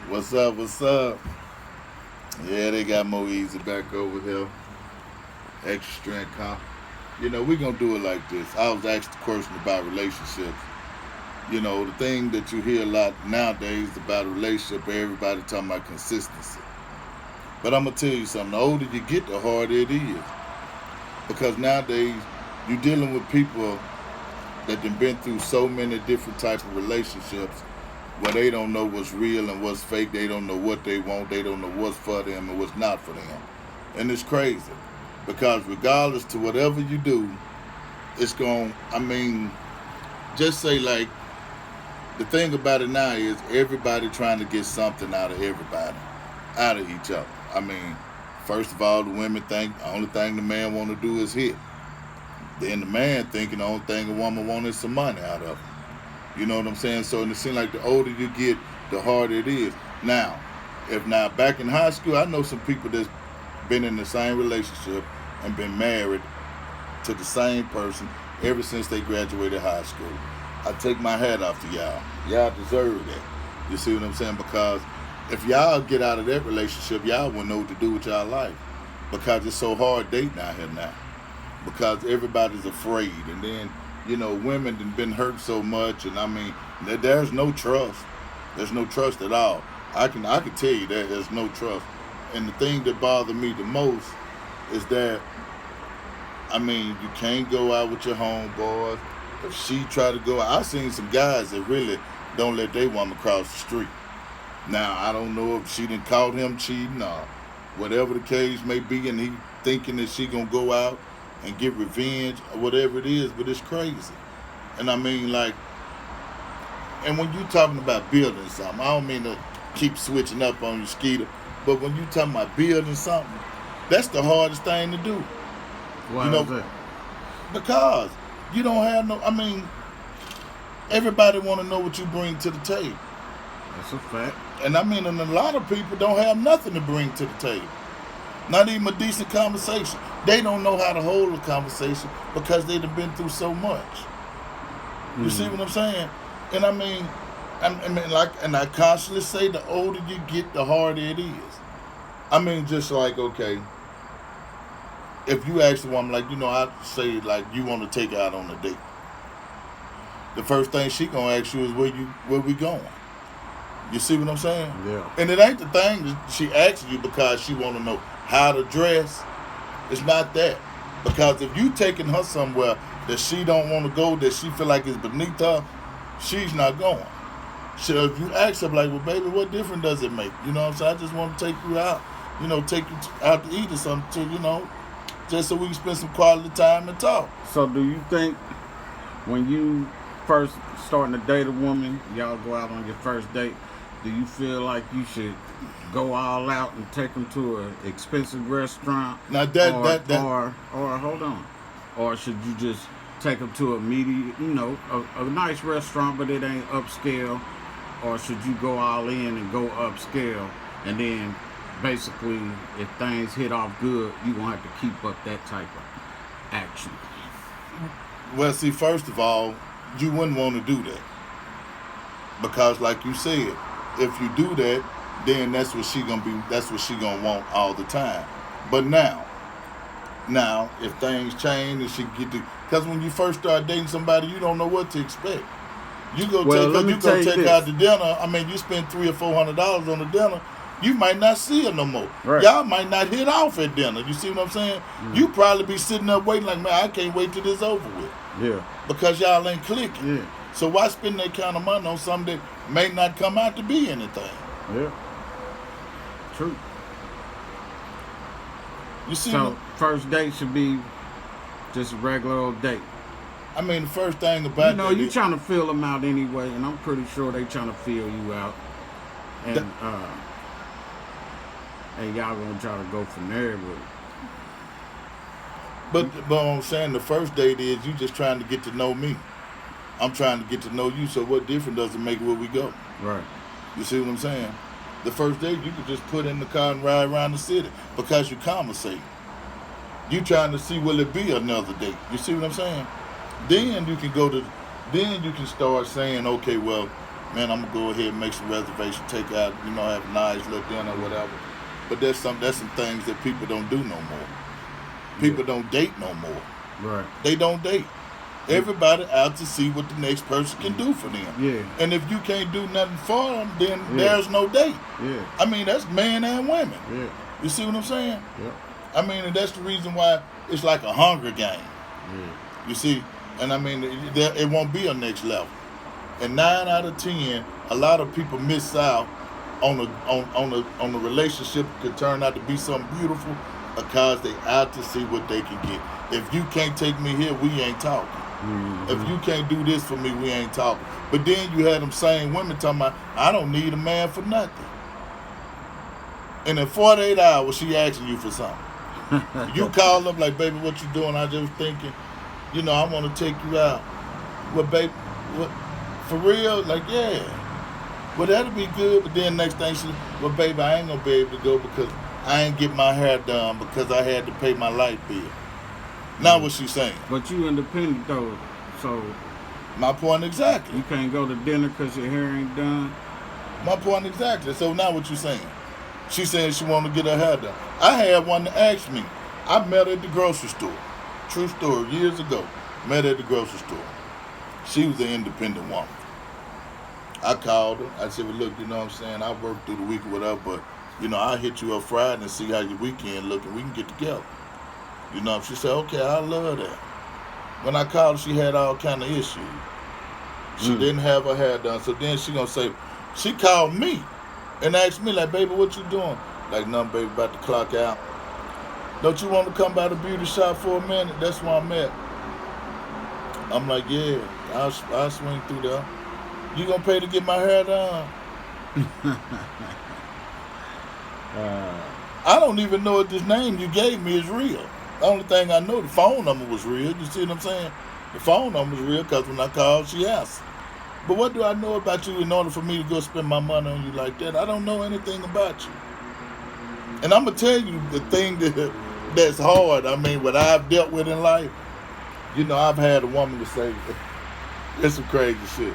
What's up? What's up? Yeah, they got Mo Easy back over here. Extra strength comp. We're going to do it like this. I was asked a question about relationships. The thing that you hear a lot nowadays about a relationship, everybody talking about consistency. But I'm going to tell you something. The older you get, the harder it is. Because nowadays, you're dealing with people that have been through so many different types of relationships where they don't know what's real and what's fake. They don't know what they want. They don't know what's for them and what's not for them. And it's crazy because regardless to whatever you do, it's going. Just say like the thing about it now is everybody trying to get something out of everybody, out of each other. I mean, first of all, the women think the only thing the man want to do is hit. Then the man thinking the only thing a woman wants is some money out of him. You know what I'm saying? So it seems like the older you get, the harder it is. Now, if not back in high school, I know some people that's been in the same relationship and been married to the same person ever since they graduated high school. I take my hat off to y'all. Y'all deserve that. You see what I'm saying? Because if y'all get out of that relationship, y'all wouldn't know what to do with y'all life. Because it's so hard dating out here now. Because everybody's afraid. And then women have been hurt so much, and there's no trust. There's no trust at all. I can tell you that there's no trust. And the thing that bothered me the most is that you can't go out with your homeboys. If she try to go out, I've seen some guys that really don't let their woman cross the street. Now I don't know if she done caught him cheating or whatever the case may be, and he thinking that she gonna go out and get revenge or whatever it is, but it's crazy. And and when you talking about building something, I don't mean to keep switching up on you, Skeeter, but when you talking about building something, that's the hardest thing to do. Why You know, is that? because you don't have no. Everybody want to know what you bring to the table, That's a fact. and and a lot of people don't have nothing to bring to the table. Not even a decent conversation. They don't know how to hold a conversation because they've been through so much. You see what I'm saying? And and I constantly say the older you get, the harder it is. Just like, okay, if you ask the woman, I say, like, you want to take her out on a date. The first thing she gonna ask you is where we going? You see what I'm saying? Yeah. And it ain't the thing that she asks you because she want to know how to dress. It's not that. Because if you taking her somewhere that she don't want to go, that she feel like is beneath her, she's not going. So if you ask her, like, well, baby, what difference does it make? You know what I'm saying? I just want to take you out, take you out to eat or something, just so we can spend some quality time and talk. So do you think when you first starting to date a woman, y'all go out on your first date, do you feel like you should go all out and take them to an expensive restaurant? Now Or hold on. Or should you just take them to a medium, a nice restaurant, but it ain't upscale? Or should you go all in and go upscale, and then basically, if things hit off good, you gonna have to keep up that type of action? Well, see, first of all, you wouldn't want to do that because, like you said, if you do that, then that's what she gonna be. That's what she gonna want all the time. But now, if things change and she get to, because when you first start dating somebody, you don't know what to expect. You go Well, take let her, me you tell go you take this. her out to dinner. You spend $300 or $400 on the dinner. You might not see her no more. Right. Y'all might not hit off at dinner. You see what I'm saying? You probably be sitting up waiting like, man, I can't wait till this over with Yeah. because y'all ain't clicking. Yeah. So why spend that kind of money on something that may not come out to be anything? Yeah. True. You see, So first date should be just a regular old date. the first thing about that You is- trying to feel them out anyway, and I'm pretty sure they trying to feel you out. And and y'all gonna try to go from there with it. but what I'm saying, the first date is you just trying to get to know me. I'm trying to get to know you. So what difference does it make where we go? Right. You see what I'm saying? The first date you could just put in the car and ride around the city because you conversate. You trying to see will it be another date? You see what I'm saying? Then you can start saying, okay, well, man, I'm gonna go ahead and make some reservation, take out, have a nice little dinner or whatever. But there's some things that people don't do no more. People don't date no more. Right. They don't date. Everybody out to see what the next person can do for them. Yeah. And if you can't do nothing for them, then there's no date. Yeah. I mean, that's men and women. Yeah. You see what I'm saying? Yep. I mean, and that's the reason why it's like a Hunger Game. Yeah. You see? And I mean, it won't be a next level. And 9 out of 10, a lot of people miss out on a relationship that could turn out to be something beautiful because they out to see what they can get. If you can't take me here, we ain't talking. Mm-hmm. If you can't do this for me, we ain't talking. But then you had them same women talking about, I don't need a man for nothing. And in 48 hours, she asking you for something. You call up like, baby, what you doing? I just thinking, I want to take you out. Well, baby, what, for real? Like, yeah. Well, that'll be good. But then next thing well, baby, I ain't going to be able to go because I ain't get my hair done because I had to pay my light bill. Now what she saying? But you independent though, so my point exactly. You can't go to dinner because your hair ain't done. My point exactly. So now what you saying? She saying she want to get her hair done. I had one to ask me. I met her at the grocery store. True story. Years ago, met her at the grocery store. She was an independent woman. I called her. I said, well, look, you know what I'm saying? I work through the week with her, but I'll hit you up Friday and see how your weekend look, and we can get together. She said, okay, I love that. When I called her, she had all kind of issues. She didn't have her hair done. So then she gonna say, she called me and asked me, like, baby, what you doing? Like, nothing, baby, about to clock out. Don't you want to come by the beauty shop for a minute? That's where I'm at. I'm like, yeah, I'll swing through there. You gonna pay to get my hair done? I don't even know if this name you gave me is real. The only thing I know, the phone number was real. You see what I'm saying? The phone number was real because when I called, she answered. But what do I know about you in order for me to go spend my money on you like that? I don't know anything about you. And I'm going to tell you the thing that's hard. I mean, what I've dealt with in life, I've had a woman to say, it's some crazy shit.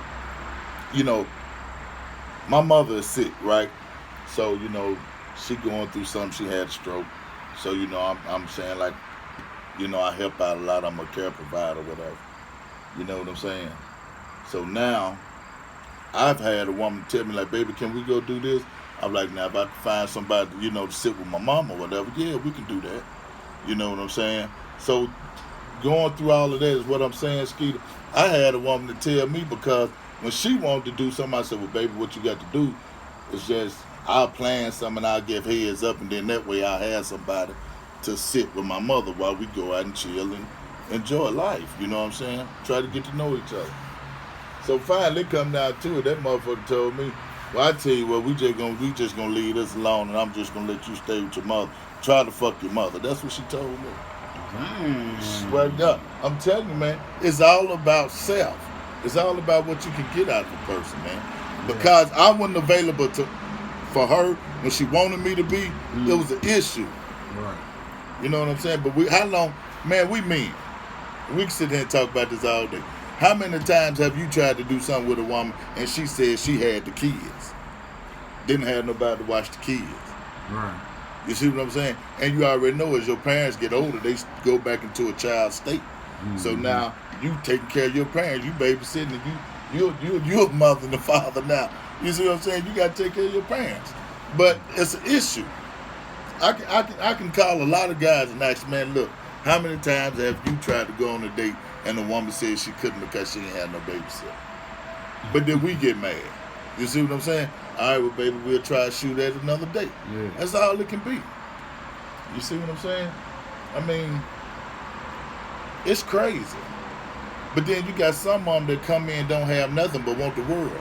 My mother is sick, right? So, she going through something. She had a stroke. So, I'm saying, like, I help out a lot. I'm a care provider, whatever. You know what I'm saying? So now, I've had a woman tell me, like, baby, can we go do this? I'm like, now, if I find somebody, to sit with my mom or whatever, yeah, we can do that. You know what I'm saying? So, going through all of that is what I'm saying, Skeeter. I had a woman to tell me because when she wanted to do something, I said, well, baby, what you got to do is just, I'll plan something and I'll give heads up, and then that way I'll have somebody to sit with my mother while we go out and chill and enjoy life. You know what I'm saying? Try to get to know each other. So finally, come down to it. That motherfucker told me, well, I tell you what, we just gonna leave this alone, and I'm just gonna let you stay with your mother. Try to fuck your mother. That's what she told me. Swear to God. I'm telling you, man, it's all about self. It's all about what you can get out of a person, man. Because I wasn't available for her when she wanted me to be. It was an issue. Right. You know what I'm saying? But how long, man, we mean. We can sit here and talk about this all day. How many times have you tried to do something with a woman and she said she had the kids? Didn't have nobody to watch the kids. Right. You see what I'm saying? And you already know as your parents get older, they go back into a child state. Mm-hmm. So now you taking care of your parents, you babysitting, and you're a mother and a father now. You see what I'm saying? You got to take care of your parents. But it's an issue. I can call a lot of guys and ask, man, look, how many times have you tried to go on a date and the woman said she couldn't because she ain't had no babysitter? But then we get mad. You see what I'm saying? All right, well, baby, we'll try to shoot at another date. Yeah. That's all it can be. You see what I'm saying? I mean, it's crazy. But then you got some of them that come in and don't have nothing but want the world.